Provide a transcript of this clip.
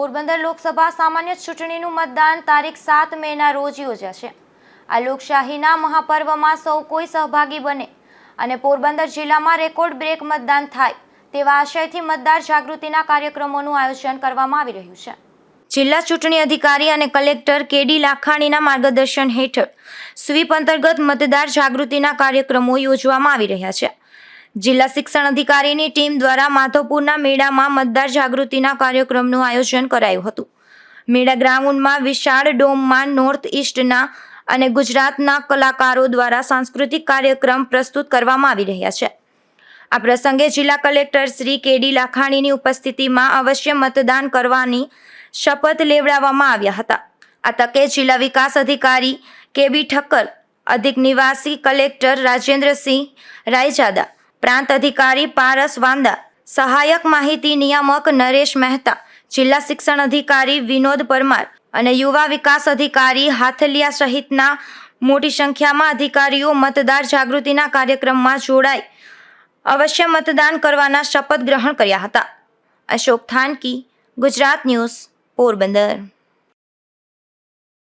પોરબંદર લોકસભા સામાન્ય ચૂંટણીનું મતદાન તારીખ 7 મેના રોજ યોજાશે। આ લોકશાહીના મહાપર્વમાં સૌ કોઈ સહભાગી બને અને પોરબંદર જિલ્લામાં રેકોર્ડ બ્રેક મતદાન થાય તેવા આશયથી મતદાર જાગૃતિના કાર્યક્રમોનું આયોજન કરવામાં આવી રહ્યું છે। જિલ્લા ચૂંટણી અધિકારી અને કલેક્ટર કે.ડી. લાખાણીના માર્ગદર્શન હેઠળ સ્વીપ અંતર્ગત મતદાર જાગૃતિના કાર્યક્રમો યોજવામાં આવી રહ્યા છે। જિલ્લા શિક્ષણ અધિકારીની ટીમ દ્વારા માધવપુરના મેળામાં મતદાર જાગૃતિના કાર્યક્રમનું આયોજન કરાયું હતું। મેળા ગ્રાઉન્ડમાં વિશાળ ડોમમાં નોર્થ ઇસ્ટના અને ગુજરાતના કલાકારો દ્વારા સાંસ્કૃતિક કાર્યક્રમ પ્રસ્તુત કરવામાં આવી રહ્યા છે। આ પ્રસંગે જિલ્લા કલેક્ટર શ્રી કે.ડી. લાખાણીની ઉપસ્થિતિમાં અવશ્ય મતદાન કરવાની શપથ લેવડાવવામાં આવ્યા હતા। આ તકે જિલ્લા વિકાસ અધિકારી કે.બી. ઠક્કર, અધિક નિવાસી કલેક્ટર રાજેન્દ્રસિંહ રાયજાદા, પ્રાંત અધિકારી પારસ વાંદા, સહાયક માહિતી નિયામક નરેશ મહેતા, જિલ્લા શિક્ષણ અધિકારી વિનોદ પરમાર અને યુવા વિકાસ અધિકારી હાથલિયા સહિતના મોટી સંખ્યામાં અધિકારીઓ મતદાર જાગૃતિના કાર્યક્રમમાં જોડાઈ અવશ્ય મતદાન કરવાના શપથ ગ્રહણ કર્યા હતા। અશોક થાનકી, ગુજરાત ન્યૂઝ, પોરબંદર।